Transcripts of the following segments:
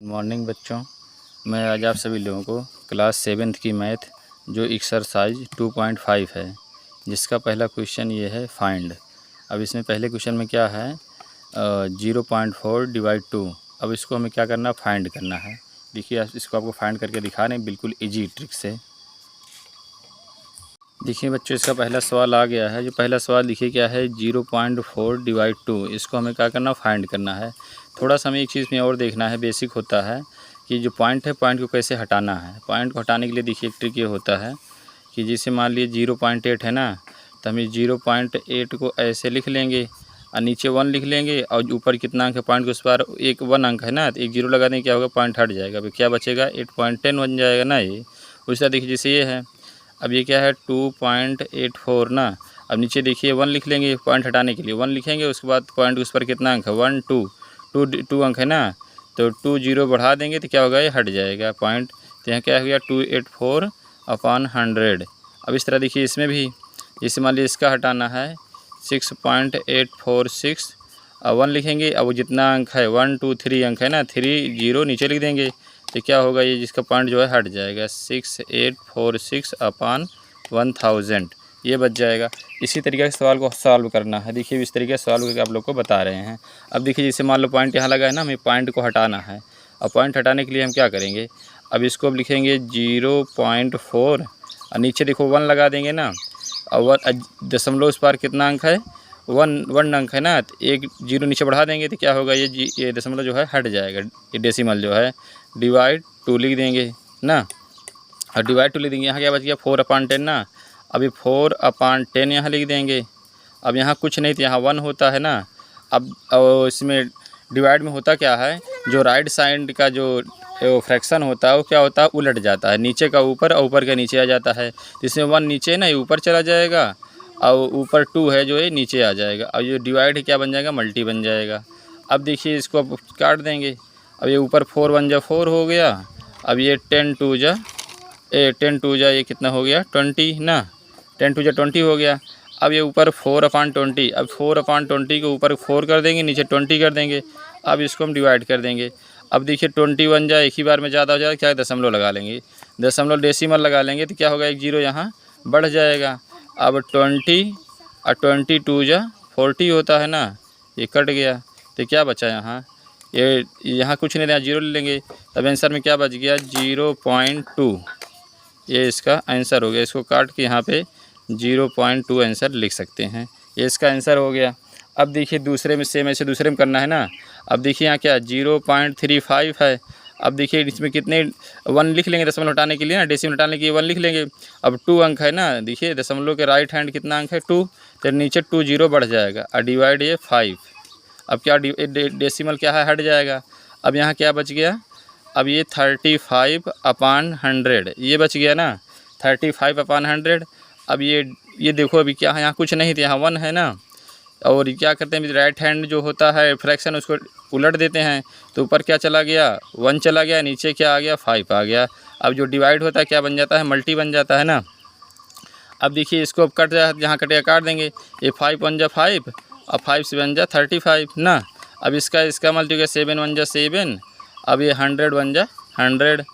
Morning बच्चों, मैं आज आप सभी लोगों को क्लास 7th की मैथ जो एक्सरसाइज 2.5 है, जिसका पहला क्वेश्चन ये है फाइंड। अब इसमें पहले क्वेश्चन में क्या है 0.4 डिवाइड 2। अब इसको हमें क्या करना, फाइंड करना है। देखिए इसको आपको फाइंड करके दिखा रहे हैं बिल्कुल इजी ट्रिक से। देखिए बच्चों, इसका पहला सवाल आ गया है। जो पहला सवाल देखिए क्या है 0.4 डिवाइड 2। इसको हमें क्या करना, फाइंड करना है। थोड़ा सा हमें एक चीज़ में और देखना है, बेसिक होता है कि जो पॉइंट है पॉइंट को कैसे हटाना है। पॉइंट को हटाने के लिए देखिए एक ट्रिक ये होता है कि जैसे मान लिए 0.8 है ना, तो हम 0.8 को ऐसे लिख लेंगे और नीचे 1 लिख लेंगे और ऊपर कितना अंक है पॉइंट के उस पर एक 1 अंक है ना, तो एक 0 लगा देंगे, क्या होगा पॉइंट हट जाएगा। अभी क्या बचेगा 8.10 बन जाएगा ना। ये उस तरह देखिए जैसे ये है, अब ये क्या है 2.84 ना। अब नीचे देखिए 1 लिख लेंगे, पॉइंट हटाने के लिए 1 लिखेंगे, उसके बाद पॉइंट उस पर कितना अंक है 1 2 अंक है ना, तो 2 0 बढ़ा देंगे तो क्या होगा ये हट जाएगा पॉइंट। तो यहाँ क्या हो गया 284/100। अब इस तरह देखिए इसमें भी, जैसे मान लीजिए इसका हटाना है 6.846 और 1 लिखेंगे। अब वो जितना अंक है 1 2 3 अंक है ना, 3 0 नीचे लिख देंगे तो क्या होगा ये जिसका पॉइंट जो है हट जाएगा 6846/1000, ये बच जाएगा। इसी तरीके से सवाल को सॉल्व करना है। देखिए इस तरीके से सॉल्व करके आप लोग को बता रहे हैं। अब देखिए जैसे मान लो पॉइंट यहाँ लगा है ना, हमें पॉइंट को हटाना है। अब पॉइंट हटाने के लिए हम क्या करेंगे, अब इसको अब लिखेंगे 0.4 और नीचे देखो 1 लगा देंगे ना, और दशमलव उस पार कितना अंक है 1 अंक है ना, तो एक 0 नीचे बढ़ा देंगे तो क्या होगा ये दशमलव जो है हट जाएगा। ये डेसिमल जो है डिवाइड 2 लिख देंगे ना, और डिवाइड 2 लिख देंगे। यहाँ क्या बच गया 4/10 ना। अभी 4/10 यहाँ लिख देंगे। अब यहाँ कुछ नहीं तो यहाँ 1 होता है ना। अब इसमें डिवाइड में होता क्या है, जो राइट साइड का जो फ्रैक्शन होता है वो क्या होता है उलट जाता है, नीचे का ऊपर और ऊपर का नीचे आ जाता है। जिसमें 1 नीचे ना ये ऊपर चला जाएगा और ऊपर 2 है जो ये नीचे आ जाएगा। और ये डिवाइड है क्या बन जाएगा, मल्टी बन जाएगा। अब देखिए इसको अब काट देंगे। अब ये ऊपर 4 1 जा 4 हो गया। अब ये 10 2 जा ये कितना हो गया 20 ना, 10 2 जा 20 हो गया। अब ये ऊपर 4/20, अब 4/20 को ऊपर 4 कर देंगे, नीचे 20 कर देंगे। अब इसको हम डिवाइड कर देंगे। अब देखिए 21 जा एक ही बार में ज़्यादा हो जाएगा, क्या दशमलव लगा लेंगे, दशमलव डेसिमल लगा लेंगे तो क्या होगा एक 0 यहाँ बढ़ जाएगा। अब 20 और 22 जा 40 होता है ना, ये कट गया तो क्या बचा यहाँ, ये यहाँ कुछ नहीं, यहाँ 0 ले लेंगे। तब आंसर में क्या बच गया 0.2, ये इसका आंसर हो गया। इसको काट के यहाँ पे 0.2 आंसर लिख सकते हैं, ये इसका आंसर हो गया। अब देखिए दूसरे में सेम ऐसे दूसरे में करना है ना। अब देखिए यहाँ क्या 0.35 है। अब देखिए इसमें कितने 1 लिख लेंगे दशमलव हटाने के लिए ना, डेसिमल हटाने के लिए 1 लिख लेंगे। अब 2 अंक है ना, देखिए दशमलव के राइट हैंड कितना अंक है 2, तो नीचे 2 0 बढ़ जाएगा और डिवाइड ये 5। अब क्या डेसिमल क्या है हट जाएगा। अब यहाँ क्या बच गया, अब ये 35/100 ये बच गया ना, 35/100। अब ये देखो अभी क्या है, यहाँ कुछ नहीं था, यहाँ 1 है ना। और क्या करते हैं राइट हैंड जो होता है फ्रैक्शन उसको उलट देते हैं, तो ऊपर क्या चला गया 1 चला गया, नीचे क्या आ गया 5 आ गया। अब जो डिवाइड होता है क्या बन जाता है, मल्टी बन जाता है ना। अब देखिए इसको अब कट जाए, जहाँ कटेगा काट देंगे। ये 5 1 जा 5 और 5 7 जा 35 ना। अब इसका मल्टीप्लाई 7 1 जा 7। अब ये 100 बन जा 100।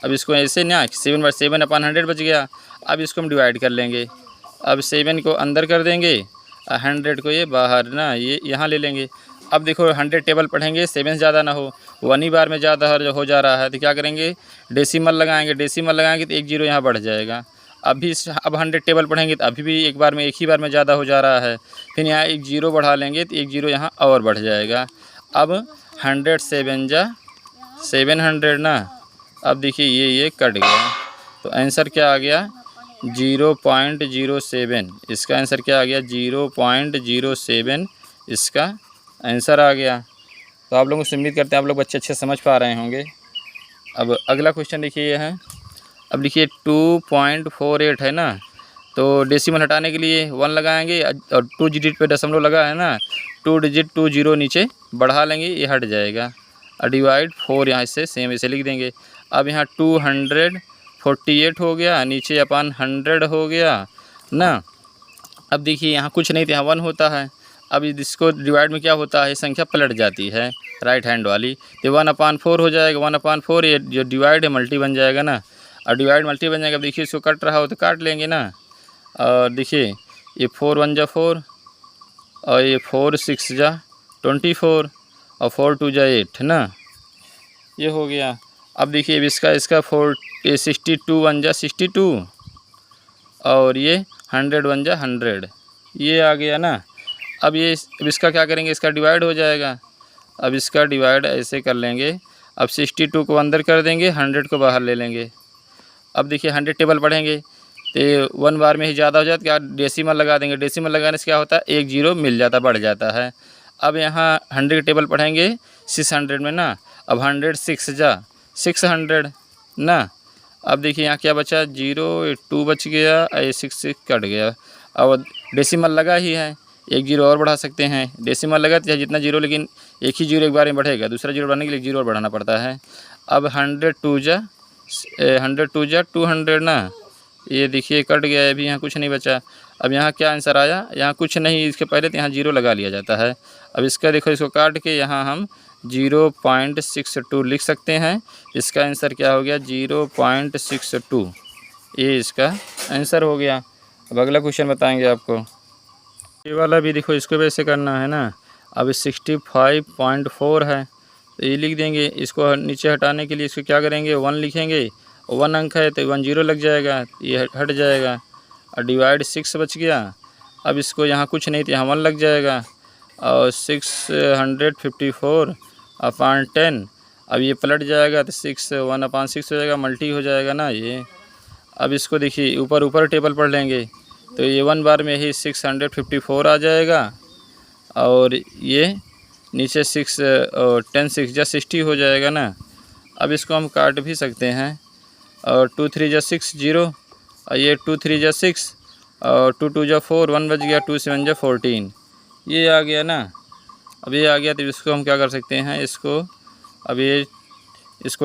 अब इसको ऐसे ना 7/100 बच गया। अब इसको हम डिवाइड कर लेंगे। अब 7 को अंदर कर देंगे, 100 को ये बाहर ना, ये यहाँ ले लेंगे। अब देखो 100 टेबल पढ़ेंगे 7 से ज़्यादा ना हो, 1 ही बार में ज़्यादा हो जा रहा है, तो क्या करेंगे डेसिमल लगाएंगे। डेसिमल लगाएंगे तो एक 0 यहाँ बढ़ जाएगा। अब 100 टेबल पढ़ेंगे तो अभी भी एक ही बार में ज़्यादा हो जा रहा है, फिर यहाँ एक 0 बढ़ा लेंगे तो एक 0 यहाँ और बढ़ जाएगा। अब 100 7 जा 700 ना। अब देखिए ये कट गया, तो आंसर क्या आ गया 0.07। इसका आंसर क्या आ गया 0.07, इसका आंसर आ गया। तो आप लोगों से उम्मीद करते हैं आप लोग बच्चे अच्छे समझ पा रहे होंगे। अब अगला क्वेश्चन देखिए ये है। अब देखिए 2.48 है ना, तो डेसिमल हटाने के लिए 1 लगाएंगे और 2 डिजिट पे दशमलव लगा है ना, 2 डिजिट 2 0 नीचे बढ़ा लेंगे, ये हट जाएगा। और डिवाइड 4 यहाँ से सेम ऐसे लिख देंगे। अब यहाँ 248 हो गया, नीचे अपन 100 हो गया ना। अब देखिए यहाँ कुछ नहीं था, यहाँ 1 होता है। अब इसको डिवाइड में क्या होता है, संख्या पलट जाती है राइट हैंड वाली, तो 1/4 हो जाएगा। 1/4 ये जो डिवाइड है मल्टी बन जाएगा ना, और डिवाइड मल्टी बन जाएगा। देखिए इसको कट रहा हो तो काट लेंगे ना, और देखिए ये 4 1 जा 4, और ये 4 6 जा 24, और 4 2 जा 8 है ना, ये हो गया। अब देखिए अब इसका 62 1 जा 62, और ये 100 1 जा 100, ये आ गया ना। अब इसका क्या करेंगे, इसका डिवाइड हो जाएगा। अब इसका डिवाइड ऐसे कर लेंगे। अब 62 को अंदर कर देंगे, 100 को बाहर ले लेंगे। अब देखिए 100 टेबल पढ़ेंगे तो 1 बार में ही ज़्यादा हो जाता, क्या डेसिमल लगा देंगे। डेसिमल लगाने से क्या होता है, 1 0 मिल जाता, बढ़ जाता है। अब यहाँ 100 के टेबल पढ़ेंगे 600 में ना। अब 100 6 जा 600 ना। अब देखिए यहाँ क्या बचा, 0 2 बच गया, 6 कट गया। अब डेसिमल लगा ही है, 1 0 और बढ़ा सकते हैं। डेसिमल लगा तो जितना 0, लेकिन एक ही 0 एक बार में बढ़ेगा, दूसरा 0 बढ़ाने के लिए 1 0 और बढ़ाना पड़ता है। अब 100 2 जा 200 ना, ये देखिए कट गया, अभी यहाँ कुछ नहीं बचा। अब यहाँ क्या आंसर आया, यहाँ कुछ नहीं, इसके पहले तो यहाँ 0 लगा लिया जाता है। अब इसका देखो, इसको काट के यहाँ हम 0.62 लिख सकते हैं। इसका आंसर क्या हो गया, 0.62, ये इसका आंसर हो गया। अब अगला क्वेश्चन बताएंगे आपको। ये वाला भी देखो, इसको वैसे करना है ना। अब 65.4 है, तो ये लिख देंगे। इसको नीचे हटाने के लिए इसको क्या करेंगे, 1 लिखेंगे। 1 अंक है तो 1 0 लग जाएगा, ये हट जाएगा। और डिवाइड 6 बच गया। अब इसको यहाँ कुछ नहीं तो यहाँ 1 लग जाएगा, और 654/10। अब ये पलट जाएगा तो 6 1/6 हो जाएगा, मल्टी हो जाएगा ना ये। अब इसको देखिए ऊपर टेबल पढ़ लेंगे, तो ये 1 बार में ही 654 आ जाएगा, और ये नीचे 6 और 10 6 जा 60 हो जाएगा ना। अब इसको हम काट भी सकते हैं, और 2 3 जा 6 0, और ये 2 3 जा 6, और 2 2 जा 4, 1 बच गया, 2 7 जा 14, ये आ गया ना। अब ये आ गया तो इसको हम क्या कर सकते हैं, इसको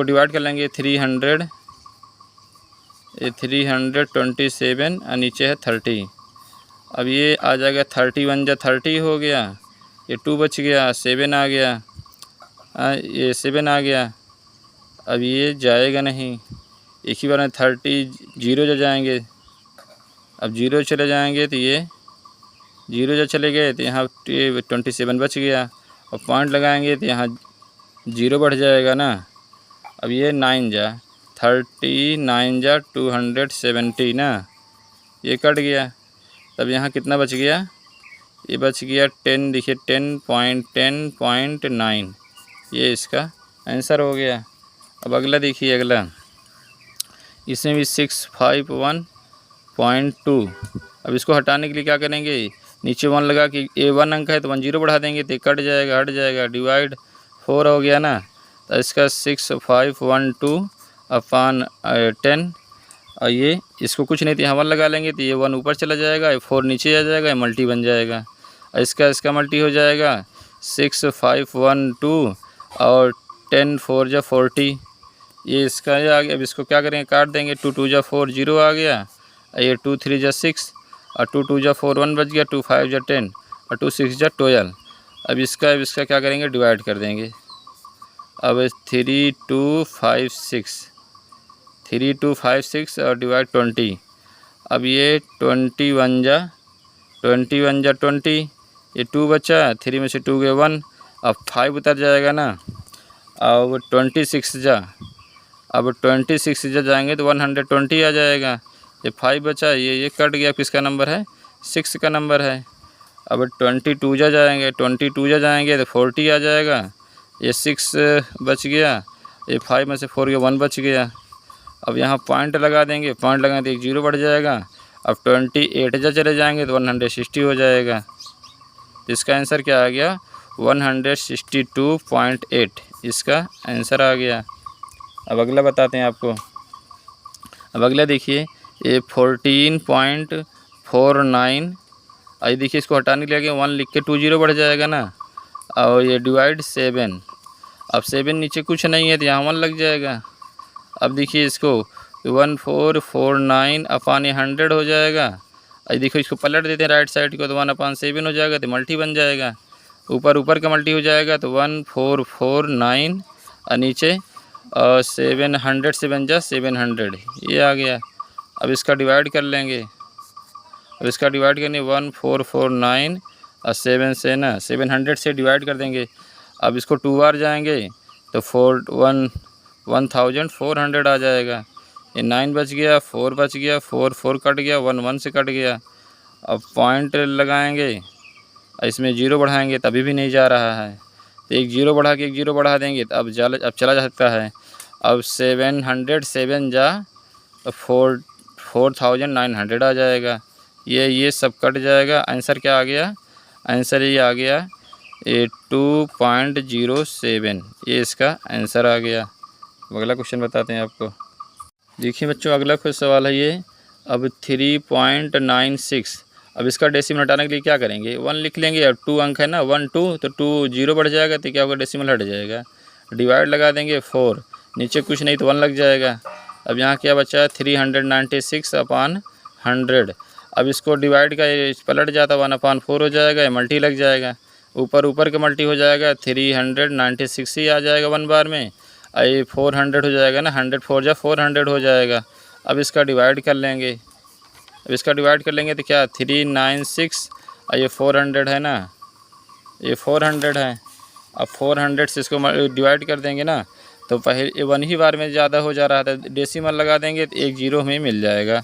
डिवाइड कर लेंगे। 327 और नीचे है 30। अब ये आ जाएगा 30 1 जा 30 हो गया, ये 2 बच गया, 7 आ गया, ये 7 आ गया। अब ये जाएगा नहीं, एक ही बार में 30 0 जा जाएंगे। अब 0 चले जाएंगे तो ये 0 जा चले गए, तो यहाँ 27 बच गया, और पॉइंट लगाएंगे तो यहाँ 0 बढ़ जाएगा ना। अब ये 9 जा 39 जा 270 ना, ये कट गया। तब यहाँ कितना बच गया, ये बच गया 10, देखिए 10.9, ये इसका आंसर हो गया। अब अगला देखिए, अगला इसमें भी 651.2। अब इसको हटाने के लिए क्या करेंगे, नीचे 1 लगा के, ये 1 अंक है तो 1 0 बढ़ा देंगे, तो कट जाएगा, हट जाएगा। डिवाइड 4 हो गया ना, तो इसका 6512/10, और ये इसको कुछ नहीं तो यहाँ 1 लगा लेंगे, तो ये 1 ऊपर चला जाएगा, ये 4 नीचे आ जाएगा, ये मल्टी बन जाएगा। और इसका मल्टी हो जाएगा 6512, और 10 4 जा 40, ये इसका आ गया। अब इसको क्या करेंगे, काट देंगे। 2 2 जा 4 0 आ गया, ये 2 3 जा 6, और 2 2 जा 4 1 बच गया, 2 5 जा 10, और 2 6 जा 12। अब इसका क्या करेंगे, डिवाइड कर देंगे। अब 3 2 5 6 और डिवाइड 20। अब ये 21 जा 20, ये 2 बचा, 3 में से 2 गए 1, अब 5 उतर जाएगा ना। अब 26 जा जाएंगे तो 120 आ जाएगा। ये 5 बचा, ये कट गया, किसका नंबर है, 6 का नंबर है। अब 22 जा जाएंगे तो 40 आ जाएगा, ये 6 बच गया, ये 5 में से 4 गया, 1 बच गया। अब यहाँ पॉइंट लगा देंगे, पॉइंट लगाएंगे तो 1 0 बढ़ जाएगा। अब 28 जा चले जाएंगे तो 160 हो जाएगा। इसका आंसर क्या आ गया, 162.8, इसका आंसर आ गया। अब अगला बताते हैं आपको। अब अगला देखिए, ये 14.49, और देखिए इसको हटाने के लिए 1 लिख के 2 0 बढ़ जाएगा ना। और ये डिवाइड 7, अब 7 नीचे कुछ नहीं है तो यहाँ 1 लग जाएगा। अब देखिए इसको 1449/100 हो जाएगा, अब देखो इसको पलट देते हैं राइट साइड को, तो 1/7 हो जाएगा, तो मल्टी बन जाएगा, ऊपर का मल्टी हो जाएगा, तो 1449 और नीचे 700 से बन जा 700, ये आ गया। अब इसका डिवाइड कर लेंगे, अब इसका डिवाइड करने 1449 और 7 से ना 700 से डिवाइड कर देंगे। अब इसको 2 बार जाएंगे तो 1400 आ जाएगा। ये 9 बच गया, 4 बच गया, 4 कट गया, 1 से कट गया। अब पॉइंट लगाएंगे, इसमें 0 बढ़ाएंगे तभी भी नहीं जा रहा है, तो एक 0 बढ़ा के एक 0 बढ़ा देंगे तो अब चला जा सकता है। अब 700 जा तो 4900 आ जाएगा। ये सब कट जाएगा। आंसर क्या आ गया? आंसर ये आ गया 2.07, ये इसका आंसर आ गया। अगला क्वेश्चन बताते हैं आपको। देखिए बच्चों, अगला कुछ सवाल है ये। अब 3.96, अब इसका डेसिमल हटाने के लिए क्या करेंगे? 1 लिख लेंगे, अब 2 अंक है ना, 1 2, तो 2 0 बढ़ जाएगा, तो क्या होगा? डेसिमल हट जाएगा। डिवाइड लगा देंगे 4, नीचे कुछ नहीं तो 1 लग जाएगा। अब यहाँ क्या बचा है? 396/100। अब इसको डिवाइड का पलट जाता 1/4 हो जाएगा, या मल्टी लग जाएगा, ऊपर का मल्टी हो जाएगा, 396 ही आ जाएगा 1 बार में। ये 400 हो जाएगा ना, 100 4 जा 400 हो जाएगा। अब इसका डिवाइड कर लेंगे, अब इसका डिवाइड कर लेंगे तो क्या 396 और ये 400 है ना, ये 400 है। अब 400 से इसको डिवाइड कर देंगे ना, तो पहले 1 ही बार में ज़्यादा हो जा रहा था, डेसिमल लगा देंगे तो एक 0 हमें मिल जाएगा।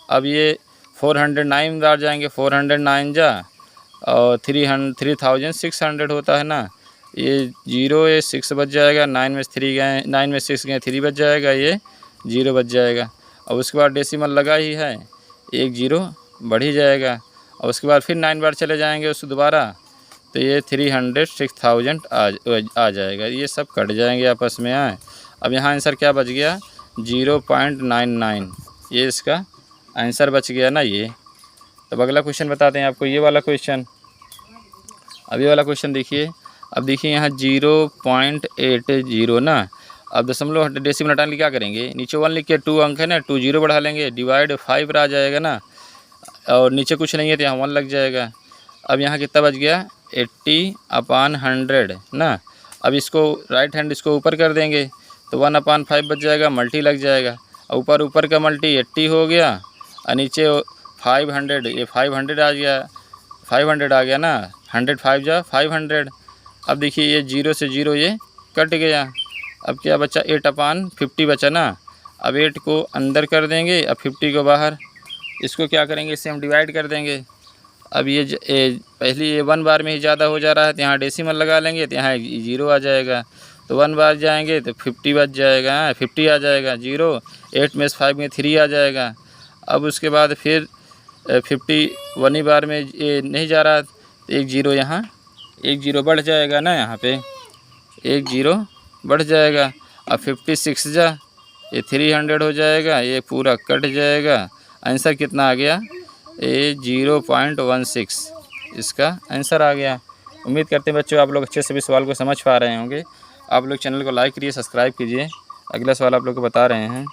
अब ये 409 बार जाएंगे, 409 जा और 3600 होता है ना, ये 0 ये 6 बच जाएगा, 9 में 3 गए, 9 में 6 गए 3 बच जाएगा, ये 0 बच जाएगा। और उसके बाद डेसिमल लगा ही है, एक 0 बढ़ ही जाएगा। और उसके बाद फिर 9 बार चले जाएंगे उसको दोबारा, तो ये 306,000 आ जाएगा। ये सब कट जाएंगे आपस में आए। अब यहाँ आंसर क्या बच गया? 0.99, ये इसका आंसर बच गया ना ये। तो अगला क्वेश्चन बताते हैं आपको, ये वाला क्वेश्चन। अब ये वाला क्वेश्चन देखिए। अब देखिए यहाँ 0.80 ना, अब दशमलव डेसिमल हटाने के लिए क्या करेंगे? नीचे 1 लिख के 2 अंक है ना, 2 0 बढ़ा लेंगे, डिवाइड 5 आ जाएगा ना, और नीचे कुछ नहीं है तो यहाँ 1 लग जाएगा। अब यहाँ कितना बच गया? 80/100 ना। अब इसको राइट हैंड इसको ऊपर कर देंगे तो 1/5 बच जाएगा, मल्टी लग जाएगा, और ऊपर का मल्टी 80 हो गया, और नीचे 500, ये 500 आ गया, 500 आ गया ना, 100 5 जा 500। अब देखिए ये 0 से 0 ये कट गया। अब क्या बचा? 8/50 बचा ना। अब 8 को अंदर कर देंगे, अब 50 को बाहर। इसको क्या करेंगे? इससे हम डिवाइड कर देंगे। अब ये पहले ये 1 बार में ही ज़्यादा हो जा रहा है, तो यहाँ डेसिमल लगा लेंगे, तो यहाँ 0 आ जाएगा, तो 1 बार जाएंगे तो 50 बच जाएगा, 50 आ जाएगा। 0 8 में से 5 में 3 आ जाएगा। अब उसके बाद फिर 50 1 ही बार में ये नहीं जा रहा, तो एक 0 यहाँ एक 0 बढ़ जाएगा ना, यहाँ पे एक 0 बढ़ जाएगा। अब 56 जा ये 300 हो जाएगा, ये पूरा कट जाएगा। आंसर कितना आ गया? ये 0.16 इसका आंसर आ गया। उम्मीद करते हैं बच्चों आप लोग अच्छे से भी सवाल को समझ पा रहे होंगे। आप लोग चैनल को लाइक करिए, सब्सक्राइब कीजिए। अगला सवाल आप लोग को बता रहे हैं।